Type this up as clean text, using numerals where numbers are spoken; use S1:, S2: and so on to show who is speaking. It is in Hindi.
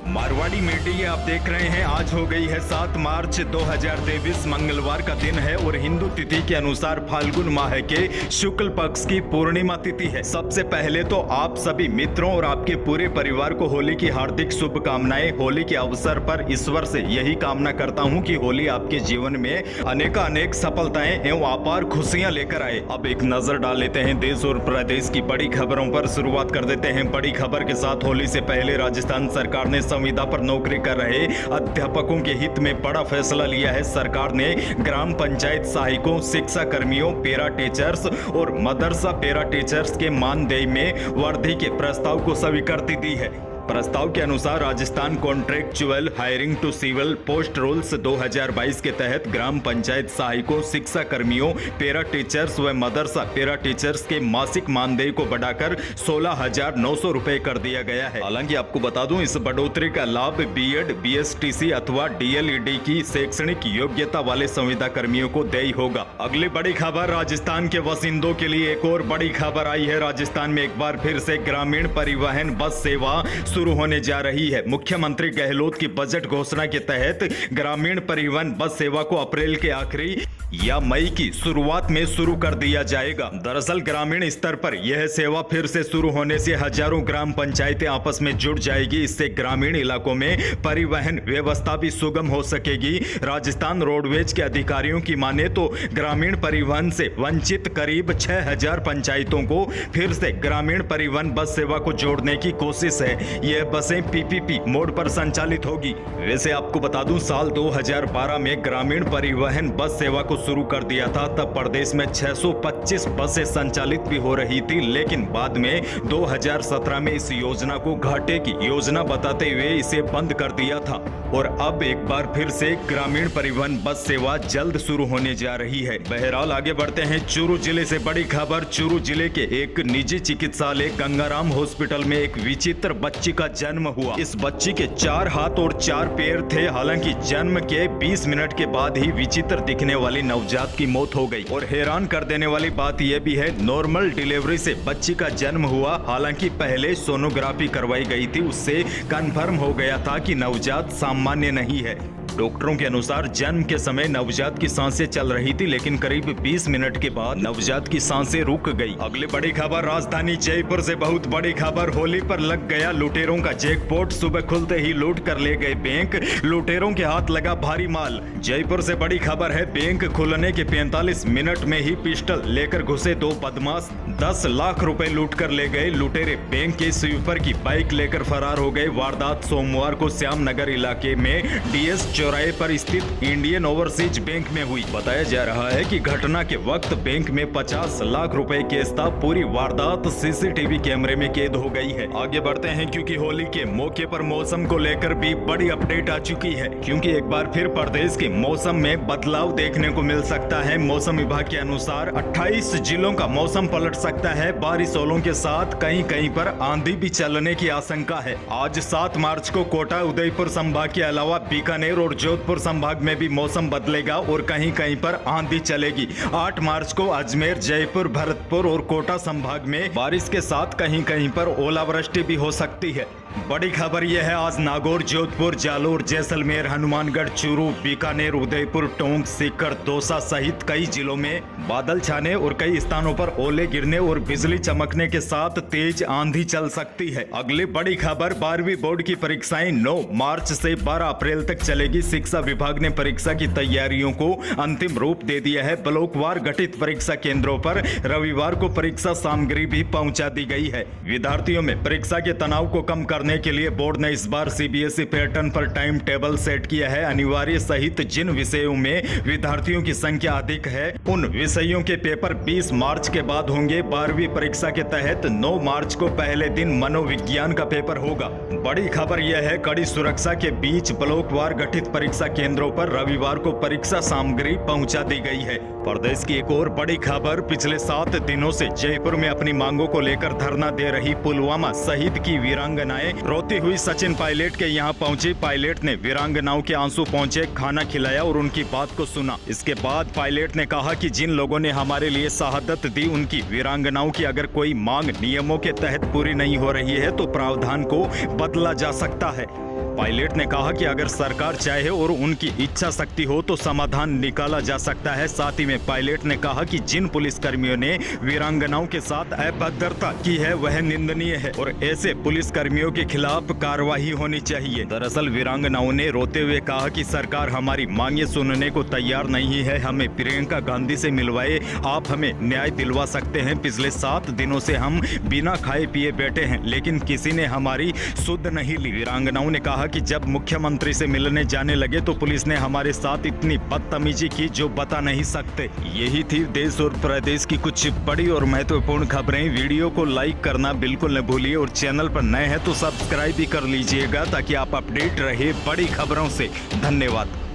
S1: मारवाड़ी मीडिया आप देख रहे हैं। आज हो गई है 7 मार्च 2023, मंगलवार का दिन है और हिंदू तिथि के अनुसार फाल्गुन माह के शुक्ल पक्ष की पूर्णिमा तिथि है। सबसे पहले तो आप सभी मित्रों और आपके पूरे परिवार को होली की हार्दिक शुभकामनाएं। होली के अवसर पर ईश्वर से यही कामना करता हूं कि होली आपके जीवन में अनेक सफलताएं एवं अपार खुशियां लेकर आए। अब एक नजर डाल लेते हैं देश और प्रदेश की बड़ी खबरों पर। शुरुआत कर देते हैं बड़ी खबर के साथ। होली से पहले राजस्थान सरकार ने संविदा पर नौकरी कर रहे अध्यापकों के हित में बड़ा फैसला लिया है। सरकार ने ग्राम पंचायत सहायकों, शिक्षा कर्मियों, पैरा टीचर्स और मदरसा पैरा टीचर्स के मानदेय में वृद्धि के प्रस्ताव को स्वीकृति दी है। प्रस्ताव के अनुसार Rajasthan contractual hiring to civil post rules 2022 के तहत ग्राम पंचायत सहायकों, शिक्षा कर्मियों, पैरा टीचर्स व मदरसा पैरा टीचर्स के मासिक मानदेय को बढ़ाकर 16,900 रुपए कर दिया गया है। हालांकि आपको बता दूं, इस बढ़ोतरी का लाभ बीएड, बीएसटीसी अथवा डीएलईडी की शैक्षणिक योग्यता वाले संविदा कर्मियों को देय होगा। अगली बड़ी खबर राजस्थान के बासिंदों के लिए एक और बड़ी खबर आई है। राजस्थान में एक बार फिर से ग्रामीण परिवहन बस सेवा शुरू होने जा रही है। मुख्यमंत्री गहलोत की बजट घोषणा के तहत ग्रामीण परिवहन बस सेवा को अप्रैल के आखिरी या मई की शुरुआत में शुरू कर दिया जाएगा। दरअसल ग्रामीण स्तर पर यह सेवा फिर से शुरू होने से हजारों ग्राम पंचायतें आपस में जुड़ जाएगी। इससे ग्रामीण इलाकों में परिवहन व्यवस्था भी सुगम हो सकेगी। राजस्थान रोडवेज के अधिकारियों की माने तो ग्रामीण परिवहन से वंचित करीब 6,000 पंचायतों को फिर से ग्रामीण परिवहन बस सेवा को जोड़ने की कोशिश है। यह बसें पीपीपी मोड पर संचालित होगी। वैसे आपको बता दूं, साल 2012 में ग्रामीण परिवहन बस सेवा को शुरू कर दिया था। तब प्रदेश में 625 बसें संचालित भी हो रही थी, लेकिन बाद में 2017 में इस योजना को घाटे की योजना बताते हुए इसे बंद कर दिया था। और अब एक बार फिर से ग्रामीण परिवहन बस सेवा जल्द शुरू होने जा रही है। बहरहाल आगे बढ़ते हैं चूरू जिले से बड़ी खबर। चूरू जिले के एक निजी चिकित्सालय गंगाराम हॉस्पिटल में एक विचित्र बच्ची का जन्म हुआ। इस बच्ची के 4 हाथ और 4 पैर थे। हालांकि जन्म के 20 मिनट के बाद ही विचित्र दिखने वाली नवजात की मौत हो गई। और हैरान कर देने वाली बात यह भी है, नॉर्मल डिलीवरी से बच्ची का जन्म हुआ। हालांकि पहले सोनोग्राफी करवाई गई थी, उससे कंफर्म हो गया था कि नवजात सामान्य नहीं है। डॉक्टरों के अनुसार जन्म के समय नवजात की सांसें चल रही थी, लेकिन करीब 20 मिनट के बाद नवजात की सांसें रुक गई। अगली बड़ी खबर राजधानी जयपुर से बहुत बड़ी खबर। होली पर लग गया लुटेरों का जैकपॉट। सुबह खुलते ही लूट कर ले गए बैंक। लुटेरों के हाथ लगा भारी माल। जयपुर से बड़ी खबर है, बैंक खुलने के 45 मिनट में ही पिस्टल लेकर घुसे 2 बदमाश 10 लाख रुपए लूट कर ले गए। लुटेरे बैंक के स्वीपर की बाइक लेकर फरार हो गए। वारदात सोमवार को श्यामनगर इलाके में डीएस चौराहे पर स्थित इंडियन ओवरसीज बैंक में हुई। बताया जा रहा है कि घटना के वक्त बैंक में 50 लाख रुपए कैश था। पूरी वारदात सीसीटीवी कैमरे में कैद हो गई है। आगे बढ़ते हैं, क्योंकि होली के मौके पर मौसम को लेकर भी बड़ी अपडेट आ चुकी है। क्योंकि एक बार फिर प्रदेश के मौसम में बदलाव देखने को मिल सकता है। मौसम विभाग के अनुसार 28 जिलों का मौसम पलट सकता है। बारिश ओलों के साथ कहीं कहीं पर आंधी भी चलने की आशंका है। आज 7 मार्च को कोटा, उदयपुर संभाग के अलावा बीकानेर और जोधपुर संभाग में भी मौसम बदलेगा और कहीं कहीं पर आंधी चलेगी। 8 मार्च को अजमेर, जयपुर, भरतपुर और कोटा संभाग में बारिश के साथ कहीं कहीं पर ओलावृष्टि भी हो सकती है। बड़ी खबर यह है, आज नागौर, जोधपुर, जालोर, जैसलमेर, हनुमानगढ़, चूरू, बीकानेर, उदयपुर, टोंक, सीकर, दौसा सहित कई जिलों में बादल छाने और कई स्थानों पर ओले गिरने और बिजली चमकने के साथ तेज आंधी चल सकती है। अगली बड़ी खबर, 12वीं बोर्ड की परीक्षाएं 9 मार्च से 12 अप्रैल तक चलेगी। शिक्षा विभाग ने परीक्षा की तैयारियों को अंतिम रूप दे दिया है। ब्लॉकवार गठित परीक्षा केंद्रों पर रविवार को परीक्षा सामग्री भी पहुंचा दी गई है। विद्यार्थियों में परीक्षा के तनाव को कम करने के लिए बोर्ड ने इस बार सीबीएसई पैटर्न पर टाइम टेबल सेट किया है। अनिवार्य सहित जिन विषयों में विद्यार्थियों की संख्या अधिक है, उन विषयों के पेपर 20 मार्च के बाद होंगे। 12वीं परीक्षा के तहत 9 मार्च को पहले दिन मनोविज्ञान का पेपर होगा। बड़ी खबर यह है, कड़ी सुरक्षा के बीच ब्लॉकवार गठित परीक्षा केंद्रों पर रविवार को परीक्षा सामग्री पहुंचा दी गई है। प्रदेश की एक और बड़ी खबर, पिछले 7 दिनों से जयपुर में अपनी मांगों को लेकर धरना दे रही पुलवामा शहीद की वीरांगनाएं रोती हुई सचिन पायलट के यहाँ पहुंची। पायलट ने वीरांगनाओं के आंसू पहुंचे, खाना खिलाया और उनकी बात को सुना। इसके बाद पायलट ने कहा कि जिन लोगों ने हमारे लिए शहादत दी, उनकी वीरांगनाओं की अगर कोई मांग नियमों के तहत पूरी नहीं हो रही है तो प्रावधान को बदला जा सकता है। पायलट ने कहा कि अगर सरकार चाहे और उनकी इच्छा शक्ति हो तो समाधान निकाला जा सकता है। साथ ही में पायलट ने कहा कि जिन पुलिसकर्मियों ने वीरांगनाओं के साथ अभद्रता की है वह निंदनीय है और ऐसे पुलिसकर्मियों के खिलाफ कार्रवाई होनी चाहिए। दरअसल वीरांगनाओं ने रोते हुए कहा कि सरकार हमारी मांगे सुनने को तैयार नहीं है, हमें प्रियंका गांधी से मिलवाए, आप हमें न्याय दिलवा सकते हैं। पिछले 7 दिनों से हम बिना खाए पिए बैठे हैं लेकिन किसी ने हमारी सुध नहीं ली। वीरांगनाओं ने कहा कि जब मुख्यमंत्री से मिलने जाने लगे तो पुलिस ने हमारे साथ इतनी बदतमीजी की जो बता नहीं सकते। यही थी देश और प्रदेश की कुछ बड़ी और महत्वपूर्ण खबरें। वीडियो को लाइक करना बिल्कुल न भूलिए और चैनल पर नए हैं तो सब्सक्राइब भी कर लीजिएगा ताकि आप अपडेट रहे बड़ी खबरों से। धन्यवाद।